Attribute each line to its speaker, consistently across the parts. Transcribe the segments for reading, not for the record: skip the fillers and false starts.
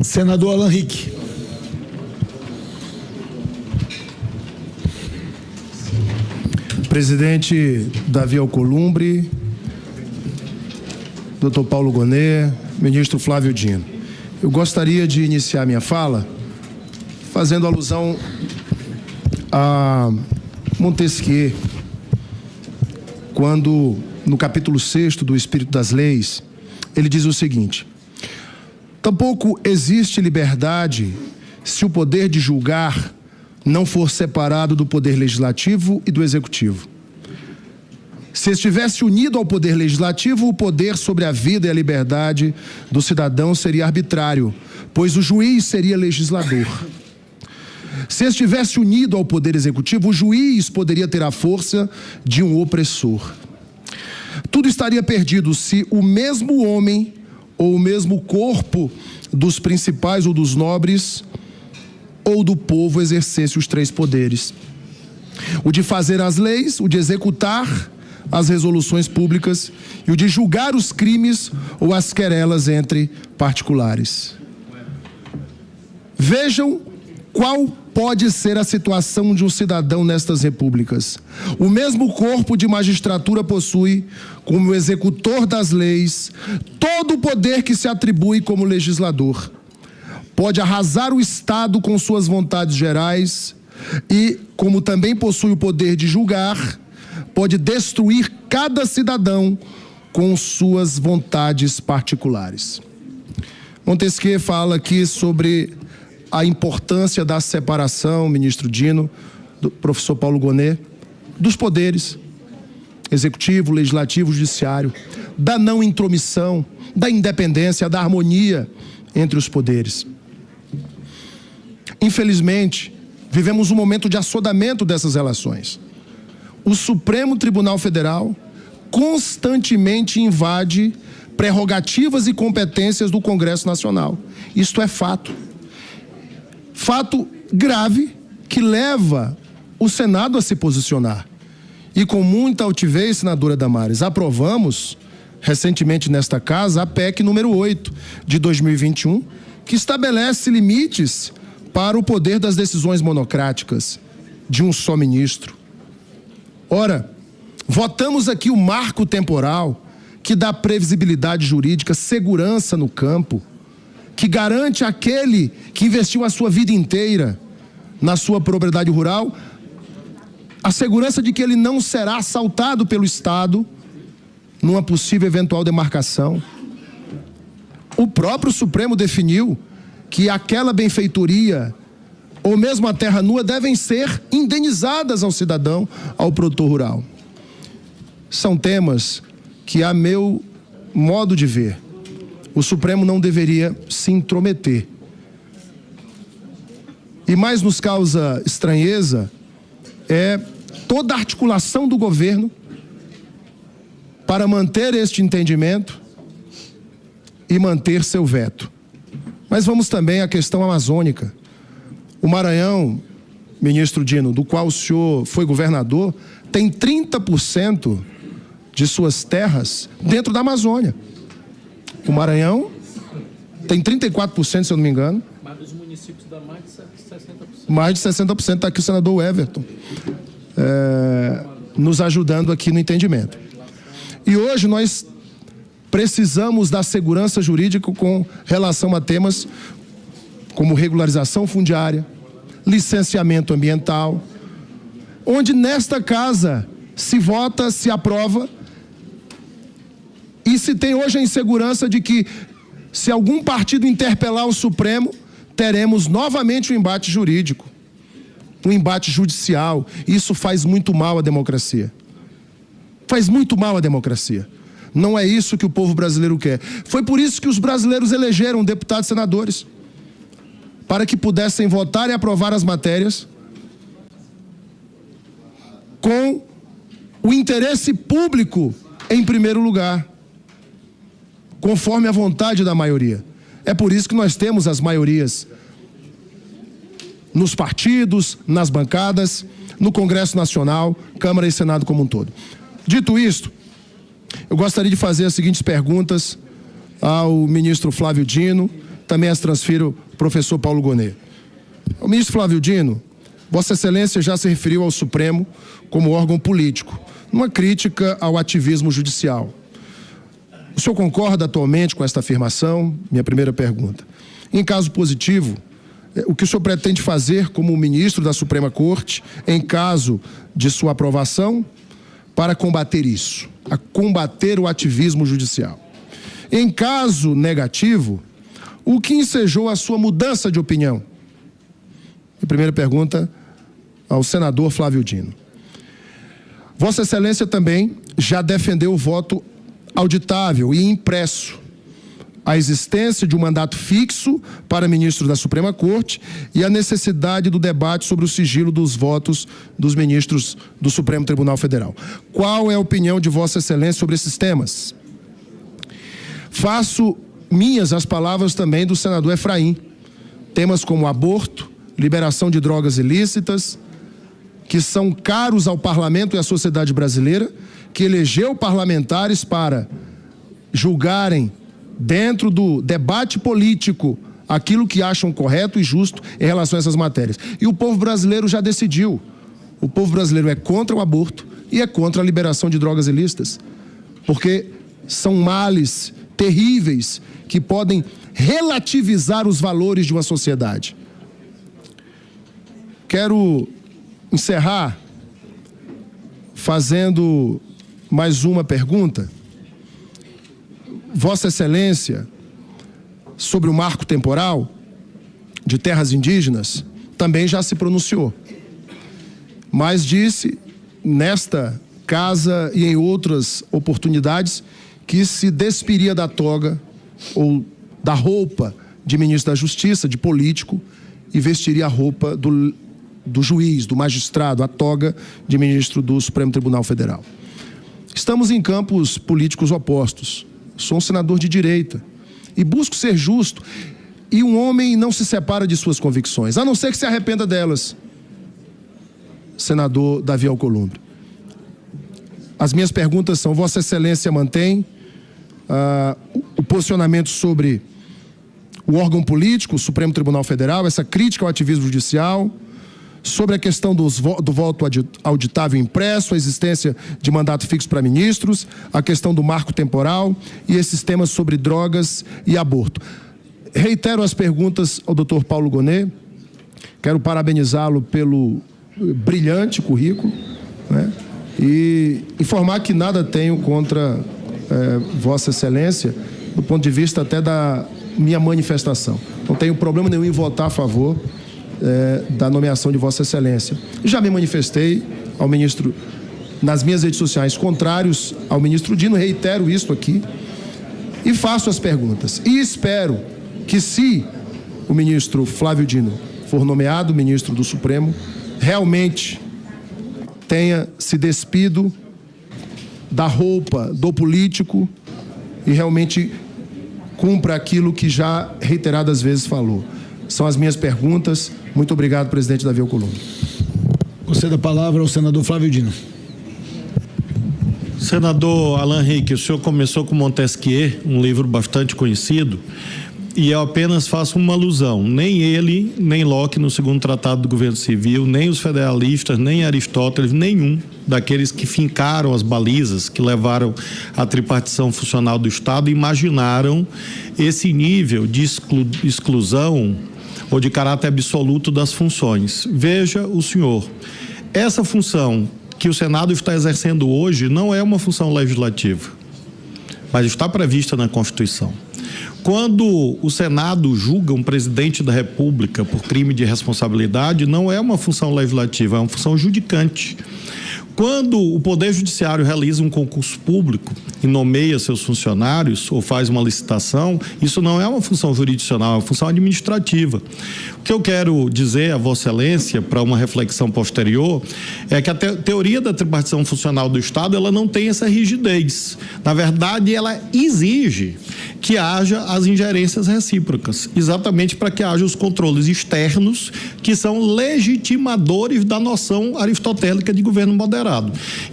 Speaker 1: Senador Alan Rick.
Speaker 2: Presidente Davi Alcolumbre, Dr. Paulo Gonet, ministro Flávio Dino. Eu gostaria de iniciar minha fala fazendo alusão a Montesquieu, quando, no capítulo 6º do Espírito das Leis, ele diz o seguinte: tampouco existe liberdade se o poder de julgar não for separado do poder legislativo e do executivo. Se estivesse unido ao poder legislativo, o poder sobre a vida e a liberdade do cidadão seria arbitrário, pois o juiz seria legislador. Se estivesse unido ao poder executivo, o juiz poderia ter a força de um opressor. Tudo estaria perdido se o mesmo homem ou o mesmo corpo dos principais ou dos nobres ou do povo exercesse os três poderes: o de fazer as leis, o de executar as resoluções públicas e o de julgar os crimes ou as querelas entre particulares. Vejam qual pode ser a situação de um cidadão nestas repúblicas. O mesmo corpo de magistratura possui, como executor das leis, todo o poder que se atribui como legislador. Pode arrasar o Estado com suas vontades gerais e, como também possui o poder de julgar, pode destruir cada cidadão com suas vontades particulares. Montesquieu fala aqui sobre a importância da separação, ministro Dino, do professor Paulo Gonet, dos poderes executivo, legislativo, judiciário, da não intromissão, da independência, da harmonia entre os poderes. Infelizmente, vivemos um momento de assodamento dessas relações. O Supremo Tribunal Federal constantemente invade prerrogativas e competências do Congresso Nacional. Isto é fato. Fato grave que leva o Senado a se posicionar. E com muita altivez, senadora Damares, aprovamos recentemente nesta casa a PEC número 8 de 2021, que estabelece limites para o poder das decisões monocráticas de um só ministro. Ora, votamos aqui o marco temporal que dá previsibilidade jurídica, segurança no campo, que garante àquele que investiu a sua vida inteira na sua propriedade rural a segurança de que ele não será assaltado pelo Estado numa possível eventual demarcação. O próprio Supremo definiu que aquela benfeitoria ou mesmo a terra nua devem ser indenizadas ao cidadão, ao produtor rural. São temas que, a meu modo de ver, o Supremo não deveria se intrometer. E mais nos causa estranheza é toda a articulação do governo para manter este entendimento e manter seu veto. Mas vamos também à questão amazônica. O Maranhão, ministro Dino, do qual o senhor foi governador, tem 30% de suas terras dentro da Amazônia. O Maranhão tem 34%, se eu não me engano.
Speaker 3: Mas dos municípios dá mais de 60%.
Speaker 2: Mais de 60%, está aqui o senador Everton, nos ajudando aqui no entendimento. E hoje nós precisamos da segurança jurídica com relação a temas como regularização fundiária, licenciamento ambiental, onde nesta casa se vota, se aprova, e se tem hoje a insegurança de que, se algum partido interpelar o Supremo, teremos novamente um embate jurídico, um embate judicial. Isso faz muito mal à democracia. Faz muito mal à democracia. Não é isso que o povo brasileiro quer. Foi por isso que os brasileiros elegeram deputados e senadores, para que pudessem votar e aprovar as matérias com o interesse público em primeiro lugar, conforme a vontade da maioria. É por isso que nós temos as maiorias nos partidos, nas bancadas, no Congresso Nacional, Câmara e Senado como um todo. Dito isto, eu gostaria de fazer as seguintes perguntas ao ministro Flávio Dino também as transfiro ao professor Paulo Gonet. O ministro Flávio Dino, Vossa Excelência já se referiu ao Supremo como órgão político, numa crítica ao ativismo judicial. O senhor concorda atualmente com esta afirmação? Minha primeira pergunta. Em caso positivo, o que o senhor pretende fazer como ministro da Suprema Corte, em caso de sua aprovação, para combater isso, a combater o ativismo judicial? Em caso negativo, o que ensejou a sua mudança de opinião? A primeira pergunta ao senador Flávio Dino. Vossa Excelência também já defendeu o voto auditável e impresso, a existência de um mandato fixo para ministro da Suprema Corte e a necessidade do debate sobre o sigilo dos votos dos ministros do Supremo Tribunal Federal. Qual é a opinião de Vossa Excelência sobre esses temas? Faço minhas as palavras também do senador Efraim. Temas como aborto, liberação de drogas ilícitas, que são caros ao parlamento e à sociedade brasileira, que elegeu parlamentares para julgarem dentro do debate político aquilo que acham correto e justo em relação a essas matérias. E o povo brasileiro já decidiu. O povo brasileiro é contra o aborto e é contra a liberação de drogas ilícitas, porque são males terríveis que podem relativizar os valores de uma sociedade. Quero encerrar fazendo mais uma pergunta. Vossa Excelência, sobre o marco temporal de terras indígenas, também já se pronunciou, mas disse nesta casa e em outras oportunidades que se despiria da toga ou da roupa de ministro da Justiça, de político, e vestiria a roupa do juiz, do magistrado, a toga de ministro do Supremo Tribunal Federal. Estamos em campos políticos opostos. Sou um senador de direita e busco ser justo, e um homem não se separa de suas convicções, a não ser que se arrependa delas. Senador Davi Alcolumbre. As minhas perguntas são: Vossa Excelência mantém o posicionamento sobre o órgão político, o Supremo Tribunal Federal, essa crítica ao ativismo judicial, sobre a questão do voto auditável impresso, a existência de mandato fixo para ministros, a questão do marco temporal e esses temas sobre drogas e aborto. Reitero as perguntas ao doutor Paulo Gonet. Quero parabenizá-lo pelo brilhante currículo, né? E informar que nada tenho contra Vossa Excelência, do ponto de vista até da minha manifestação. Não tenho problema nenhum em votar a favor da nomeação de Vossa Excelência. Já me manifestei ao ministro nas minhas redes sociais contrários ao ministro Dino, reitero isso aqui e faço as perguntas. E espero que, se o ministro Flávio Dino for nomeado ministro do Supremo, realmente tenha se despido da roupa do político e realmente cumpra aquilo que já reiteradas vezes falou. São as minhas perguntas. Muito obrigado, presidente Davi Alcolumbre.
Speaker 1: Concedo a palavra ao senador Flávio Dino.
Speaker 4: Senador Alain Henrique, o senhor começou com Montesquieu, um livro bastante conhecido, e eu apenas faço uma alusão. Nem ele, nem Locke no segundo tratado do governo civil, nem os federalistas, nem Aristóteles, nenhum daqueles que fincaram as balizas que levaram à tripartição funcional do Estado imaginaram esse nível de exclusão ou de caráter absoluto das funções. Veja o senhor, essa função que o Senado está exercendo hoje não é uma função legislativa, mas está prevista na Constituição. Quando o Senado julga um presidente da República por crime de responsabilidade, não é uma função legislativa, é uma função judicante. Quando o Poder Judiciário realiza um concurso público e nomeia seus funcionários ou faz uma licitação, isso não é uma função jurisdicional, é uma função administrativa. O que eu quero dizer a Vossa Excelência, para uma reflexão posterior, é que a teoria da tripartição funcional do Estado, ela não tem essa rigidez. Na verdade, ela exige que haja as ingerências recíprocas, exatamente para que haja os controles externos que são legitimadores da noção aristotélica de governo moderado.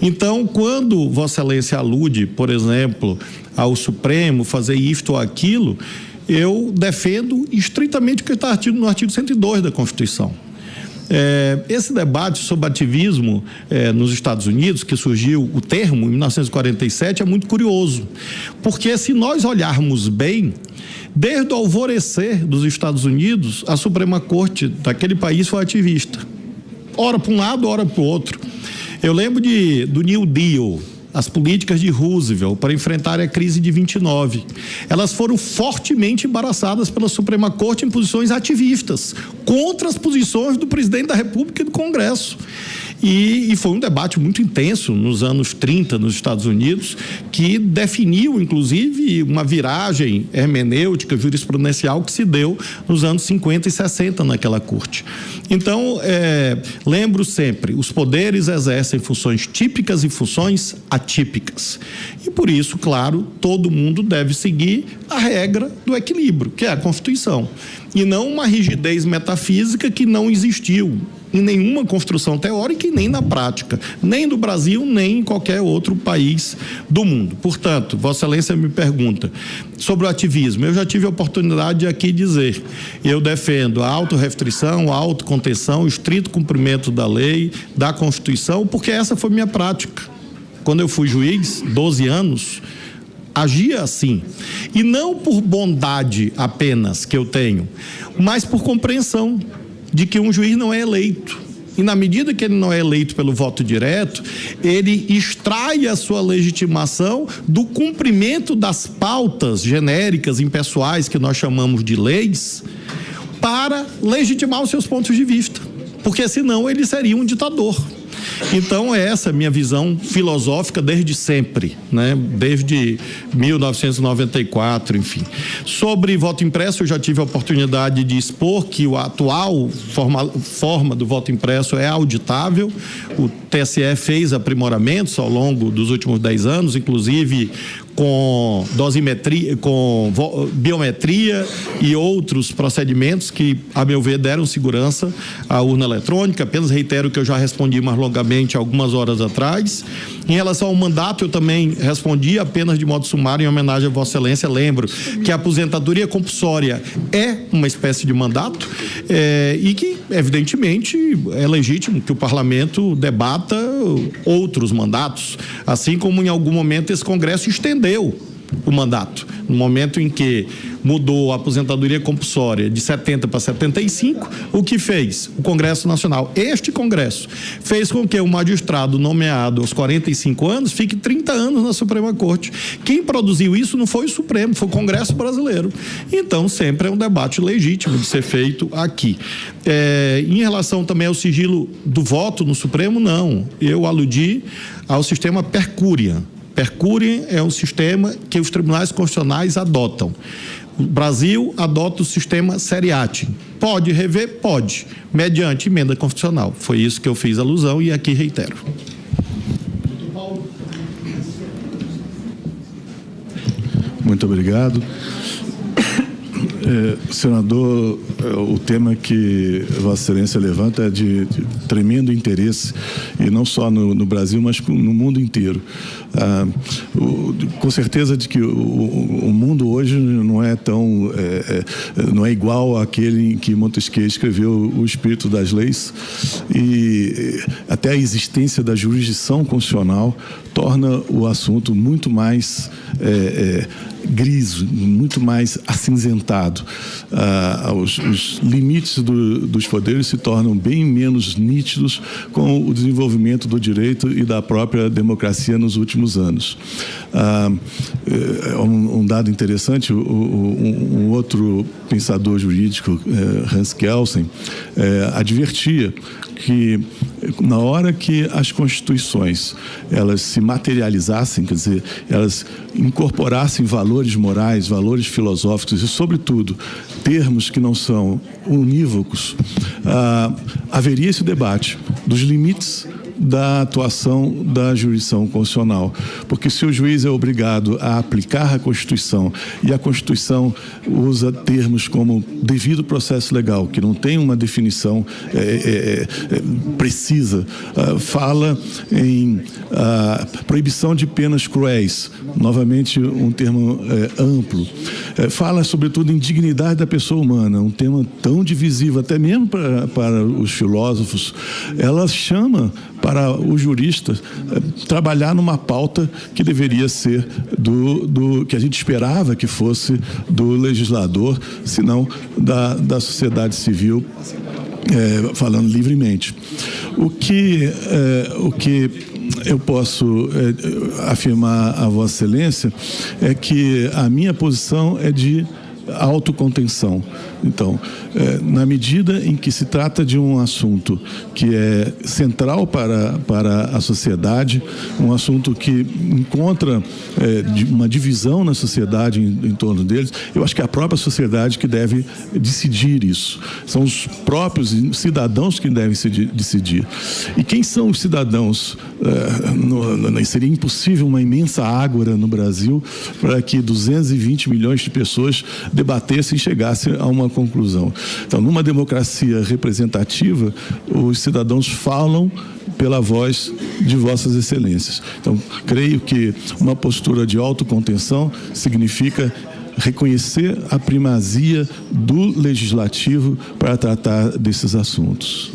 Speaker 4: Então, quando Vossa Excelência alude, por exemplo, ao Supremo fazer isto ou aquilo, eu defendo estritamente o que está no artigo 102 da Constituição. Esse debate sobre ativismo nos Estados Unidos, que surgiu o termo em 1947, é muito curioso, porque se nós olharmos bem, desde o alvorecer dos Estados Unidos, a Suprema Corte daquele país foi ativista. Ora para um lado, ora para o outro. Eu lembro do New Deal, as políticas de Roosevelt para enfrentar a crise de 29. Elas foram fortemente embaraçadas pela Suprema Corte em posições ativistas, contra as posições do presidente da República e do Congresso. E foi um debate muito intenso nos anos 30 nos Estados Unidos, que definiu, inclusive, uma viragem hermenêutica, jurisprudencial que se deu nos anos 50 e 60 naquela corte. Então, lembro sempre, os poderes exercem funções típicas e funções atípicas. E por isso, claro, todo mundo deve seguir a regra do equilíbrio, que é a Constituição. E não uma rigidez metafísica que não existiu em nenhuma construção teórica e nem na prática, nem no Brasil, nem em qualquer outro país do mundo. Portanto, Vossa Excelência me pergunta sobre o ativismo. Eu já tive a oportunidade de aqui dizer, eu defendo a autorrestrição, a autocontenção, o estrito cumprimento da lei, da Constituição, porque essa foi minha prática. Quando eu fui juiz, 12 anos, agia assim. E não por bondade apenas que eu tenho, mas por compreensão de que um juiz não é eleito. E na medida que ele não é eleito pelo voto direto, ele extrai a sua legitimação do cumprimento das pautas genéricas, impessoais, que nós chamamos de leis, para legitimar os seus pontos de vista. Porque senão ele seria um ditador. Então, essa é a minha visão filosófica desde sempre, né? Desde 1994, enfim. Sobre voto impresso, eu já tive a oportunidade de expor que a atual forma do voto impresso é auditável. O TSE fez aprimoramentos ao longo dos últimos 10 anos, inclusive com dosimetria, com biometria e outros procedimentos que, a meu ver, deram segurança à urna eletrônica. Apenas reitero que eu já respondi mais longamente algumas horas atrás. Em relação ao mandato, eu também respondi apenas de modo sumário em homenagem a Vossa Excelência. Lembro que a aposentadoria compulsória é uma espécie de mandato e que, evidentemente, é legítimo que o Parlamento debata outros mandatos, assim como em algum momento esse Congresso estendeu o mandato. No momento em que mudou a aposentadoria compulsória de 70 para 75, o que fez? O Congresso Nacional, este Congresso, fez com que o magistrado nomeado aos 45 anos fique 30 anos na Suprema Corte. Quem produziu isso não foi o Supremo, foi o Congresso Brasileiro. Então, sempre é um debate legítimo de ser feito aqui. Em relação também ao sigilo do voto no Supremo, não. Eu aludi ao sistema per curiam. Per curiam é um sistema que os tribunais constitucionais adotam. O Brasil adota o sistema seriatim. Pode rever? Pode, mediante emenda constitucional. Foi isso que eu fiz alusão e aqui reitero.
Speaker 5: Muito obrigado. Senador, o tema que Vossa Excelência levanta é de tremendo interesse, e não só no Brasil, mas no mundo inteiro. Com certeza de que o mundo hoje não é tão não é igual àquele em que Montesquieu escreveu O Espírito das Leis, e até a existência da jurisdição constitucional torna o assunto muito mais gris, muito mais acinzentado. Os limites dos poderes se tornam bem menos nítidos com o desenvolvimento do direito e da própria democracia nos últimos anos. Um dado interessante, um outro pensador jurídico, Hans Kelsen, advertia que na hora que as constituições elas se materializassem, quer dizer, elas incorporassem valores morais, valores filosóficos e, sobretudo, termos que não são unívocos, haveria esse debate dos limites da atuação da jurisdição constitucional. Porque se o juiz é obrigado a aplicar a Constituição e a Constituição usa termos como devido processo legal, que não tem uma definição precisa, fala em proibição de penas cruéis, novamente um termo amplo, fala sobretudo em dignidade da pessoa humana, um tema tão divisivo até mesmo para os filósofos. Ela chama para o jurista trabalhar numa pauta que deveria ser do que a gente esperava que fosse do legislador, se não da sociedade civil, falando livremente. O que eu posso afirmar a Vossa Excelência é que a minha posição é de autocontenção. Então, na medida em que se trata de um assunto que é central para a sociedade, um assunto que encontra uma divisão na sociedade em torno deles, eu acho que é a própria sociedade que deve decidir isso. São os próprios cidadãos que devem decidir. E quem são os cidadãos? Seria impossível uma imensa ágora no Brasil para que 220 milhões de pessoas debatessem e chegassem a uma conclusão. Então, numa democracia representativa, os cidadãos falam pela voz de Vossas Excelências. Então, creio que uma postura de autocontenção significa reconhecer a primazia do legislativo para tratar desses assuntos.